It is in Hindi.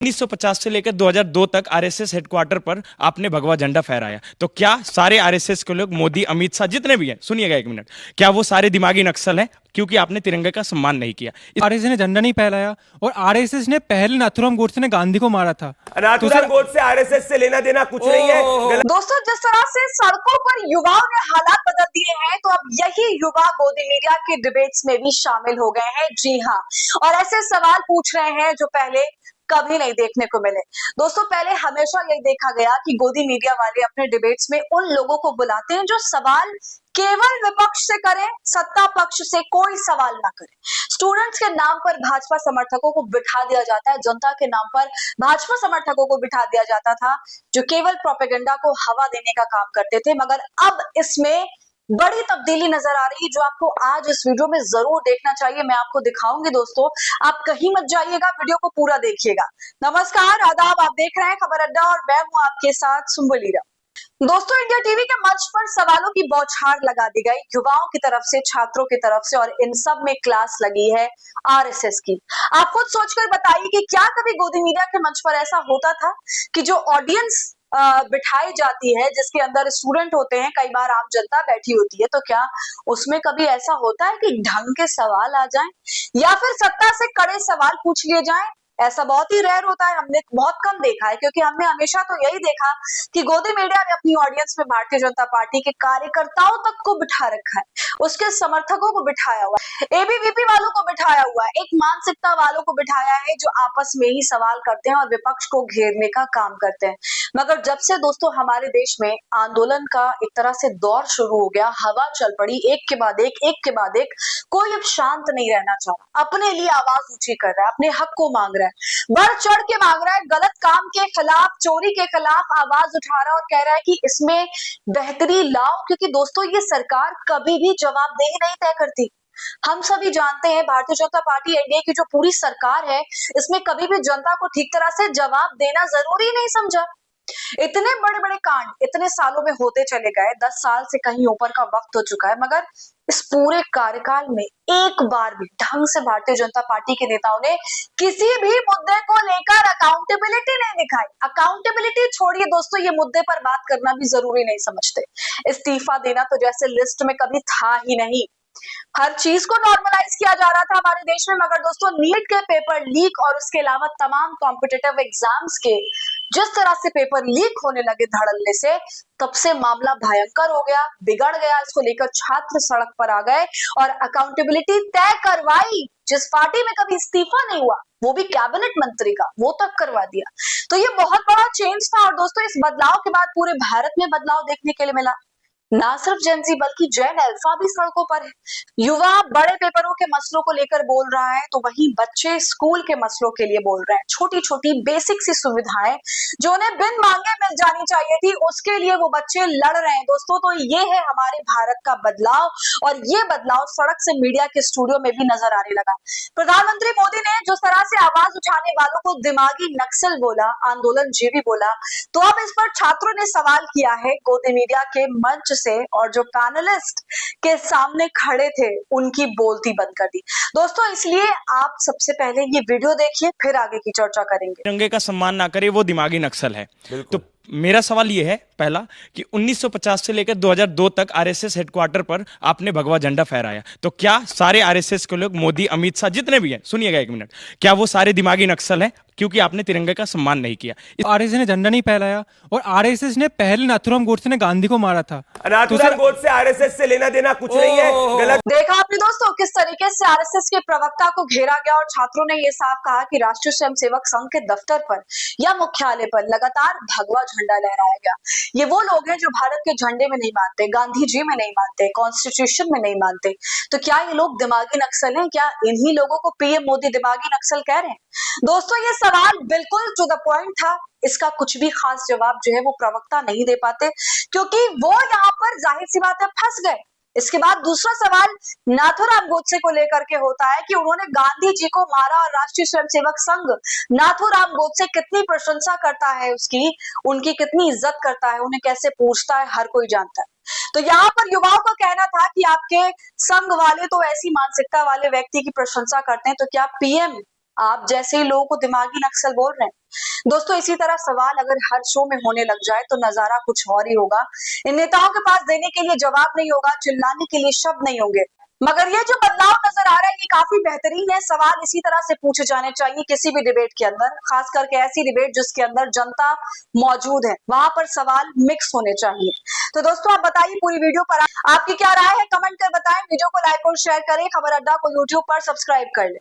1950 से लेकर 2002 तक आरएसएस हेडक्वार्टर पर आपने भगवा झंडा फहराया। तो क्या सारे आरएसएस के लोग, मोदी, अमित शाह, जितने भी हैं, सुनिएगा एक मिनट, क्या वो सारे दिमागी नक्सल हैं क्योंकि आपने तिरंगे का सम्मान नहीं किया? आरएसएस ने झंडा नहीं फहराया और आरएसएस ने पहले नाथूराम गोडसे ने गांधी को मारा था। नाथूराम गोडसे आरएसएस से लेना देना कुछ नहीं है। दोस्तों, जिस तरह से सड़कों पर युवाओं ने हालात बदल दिए हैं, तो अब यही युवा गोदी मीडिया के डिबेट्स में भी शामिल हो गए हैं। जी हाँ, और ऐसे सवाल पूछ रहे हैं जो पहले कभी नहीं देखने को मिले। दोस्तों, पहले हमेशा यही देखा गया कि गोदी मीडिया वाले अपने डिबेट्स में उन लोगों को बुलाते हैं जो सवाल केवल विपक्ष से करें, सत्ता पक्ष से कोई सवाल ना करें। स्टूडेंट्स के नाम पर भाजपा समर्थकों को बिठा दिया जाता है, जनता के नाम पर भाजपा समर्थकों को बिठा दिया जाता था जो केवल प्रोपेगेंडा को हवा देने का काम करते थे। मगर अब इसमें बड़ी तब्दीली नजर आ रही है जो आपको आज इस वीडियो में जरूर देखना चाहिए। मैं आपको दिखाऊंगी दोस्तों, आप कहीं मत जाइएगा, वीडियो को पूरा देखिएगा। नमस्कार, आदाब, आप देख रहे हैं खबर अड्डा और मैं हूं आपके साथ सुम्बुलीरा। दोस्तों, इंडिया टीवी के मंच पर सवालों की बौछार लगा दी गई, युवाओं की तरफ से, छात्रों की तरफ से, और इन सब में क्लास लगी है आरएसएस की। आप खुद सोचकर बताइए कि क्या कभी गोदी मीडिया के मंच पर ऐसा होता था कि जो ऑडियंस बिठाई जाती है, जिसके अंदर स्टूडेंट होते हैं, कई बार आम जनता बैठी होती है, तो क्या उसमें कभी ऐसा होता है कि ढंग के सवाल आ जाएं या फिर सत्ता से कड़े सवाल पूछ लिए जाएं? ऐसा बहुत ही रेयर होता है, हमने बहुत कम देखा है, क्योंकि हमने हमेशा तो यही देखा कि गोदी मीडिया ने अपनी ऑडियंस में भारतीय जनता पार्टी के कार्यकर्ताओं तक को बिठा रखा है, उसके समर्थकों को बिठाया हुआ है, एबीवीपी वालों को बिठाया हुआ है, एक मानसिकता वालों को बिठाया है जो आपस में ही सवाल करते हैं और विपक्ष को घेरने का काम करते हैं। मगर जब से दोस्तों हमारे देश में आंदोलन का एक तरह से दौर शुरू हो गया, हवा चल पड़ी, एक के बाद एक, कोई अब शांत नहीं रहना चाह, अपने लिए आवाज ऊंची कर रहा है, अपने हक को मांग रहा है, बढ़ चढ़ के मांग रहा है, गलत काम के खिलाफ, चोरी के खिलाफ आवाज उठा रहा है और कह रहा है कि इसमें बेहतरी लाओ, क्योंकि दोस्तों ये सरकार कभी भी जवाबदेही नहीं तय करती। हम सभी जानते हैं भारतीय जनता पार्टी एनडीए की जो पूरी सरकार है, इसमें कभी भी जनता को ठीक तरह से जवाब देना जरूरी नहीं समझा। इतने बड़े बड़े कांड इतने सालों में होते चले गए, 10 साल से कहीं ऊपर का वक्त हो चुका है, मगर इस पूरे कार्यकाल में एक बार भी ढंग से भारतीय जनता पार्टी के नेताओं ने किसी भी मुद्दे को लेकर अकाउंटेबिलिटी नहीं दिखाई। अकाउंटेबिलिटी छोड़िए दोस्तों, ये मुद्दे पर बात करना भी जरूरी नहीं समझते। इस्तीफा देना तो जैसे लिस्ट में कभी था ही नहीं। हर चीज को नॉर्मलाइज किया जा रहा था हमारे देश में, मगर दोस्तों नीट के पेपर लीक और उसके अलावा तमाम कॉम्पिटिटिव एग्जाम्स के जिस तरह से पेपर लीक होने लगे धड़ल्ले से, तब से मामला भयंकर हो गया, बिगड़ गया। इसको लेकर छात्र सड़क पर आ गए और अकाउंटेबिलिटी तय करवाई। जिस पार्टी में कभी इस्तीफा नहीं हुआ, वो भी कैबिनेट मंत्री का, वो तक करवा दिया। तो ये बहुत बड़ा चेंज था और दोस्तों इस बदलाव के बाद पूरे भारत में बदलाव देखने के लिए मिला। ना सिर्फ जेनजी बल्कि जेन अल्फा भी सड़कों पर है। युवा बड़े पेपरों के मसलों को लेकर बोल रहा है, तो वहीं बच्चे स्कूल के मसलों के लिए बोल रहे हैं। छोटी छोटी बेसिक सी सुविधाएं जो उन्हें बिन मांगे मिल जानी चाहिए थी, उसके लिए वो बच्चे लड़ रहे हैं दोस्तों। तो ये है हमारे भारत का बदलाव, और ये बदलाव सड़क से मीडिया के स्टूडियो में भी नजर आने लगा। प्रधानमंत्री मोदी ने जिस तरह से आवाज उठाने वालों को दिमागी नक्सल बोला, आंदोलन जीवी बोला, तो अब इस पर छात्रों ने सवाल किया है गोदी मीडिया के मंच से, और जो पैनलिस्ट के सामने खड़े थे उनकी बोलती बंद कर दी। दोस्तों, इसलिए आप सबसे पहले ये वीडियो देखिए, फिर आगे की चर्चा करेंगे। तिरंगे का सम्मान ना करे वो दिमागी नक्सल है। तो मेरा सवाल ये है पहला कि 1950 से लेकर 2002 तक आरएसएस हेडक्वार्टर पर आपने भगवा झंडा फहराया। तो क्या सारे आरएसएस के लोग, मोदी, अमित शाह, जितने भी हैं, सुनिएगा एक मिनट, क्या वो सारे दिमागी नक्सल हैं क्योंकि आपने तिरंगे का सम्मान नहीं किया? आरएसएस ने झंडा नहीं फहराया और आरएसएस ने पहले नाथूराम गोडसे ने गांधी को मारा था। नाथूराम गोडसे आरएसएस से लेना देना कुछ नहीं है। गलत देखा आपने दोस्तों किस तरीके से आरएसएस के प्रवक्ता को घेरा गया और छात्रों ने यह साफ कहा कि राष्ट्रीय स्वयंसेवक संघ के दफ्तर पर या मुख्यालय पर लगातार भगवा झंडा लहराया गया। ये वो लोग हैं जो भारत के झंडे में नहीं मानते, गांधी जी में नहीं मानते, कॉन्स्टिट्यूशन में नहीं मानते। तो क्या ये लोग दिमागी नक्सल हैं? क्या इन्हीं लोगों को पीएम मोदी दिमागी नक्सल कह रहे हैं? दोस्तों, ये सवाल बिल्कुल टू द पॉइंट था। इसका कुछ भी खास जवाब जो है वो प्रवक्ता नहीं दे पाते, क्योंकि वो यहाँ पर जाहिर सी बात है फंस गए। इसके बाद दूसरा सवाल नाथूराम गोडसे को लेकर के होता है कि उन्होंने गांधी जी को मारा, और राष्ट्रीय स्वयंसेवक संघ नाथूराम गोडसे कितनी प्रशंसा करता है उसकी, उनकी कितनी इज्जत करता है, उन्हें कैसे पूछता है, हर कोई जानता है। तो यहाँ पर युवाओं का कहना था कि आपके संघ वाले तो ऐसी मानसिकता वाले व्यक्ति की प्रशंसा करते हैं, तो क्या पीएम आप जैसे ही लोगों को दिमागी नक्सल बोल रहे हैं। दोस्तों, इसी तरह सवाल अगर हर शो में होने लग जाए तो नजारा कुछ और ही होगा। इन नेताओं के पास देने के लिए जवाब नहीं होगा, चिल्लाने के लिए शब्द नहीं होंगे। मगर ये जो बदलाव नजर आ रहा है ये काफी बेहतरीन है। सवाल इसी तरह से पूछे जाने चाहिए किसी भी डिबेट के अंदर, खास करके ऐसी डिबेट जिसके अंदर जनता मौजूद है, वहां पर सवाल मिक्स होने चाहिए। तो दोस्तों, आप बताइए पूरी वीडियो पर आपकी क्या राय है, कमेंट कर बताएं। वीडियो को लाइक और शेयर करें। खबर अड्डा को यूट्यूब पर सब्सक्राइब कर लें।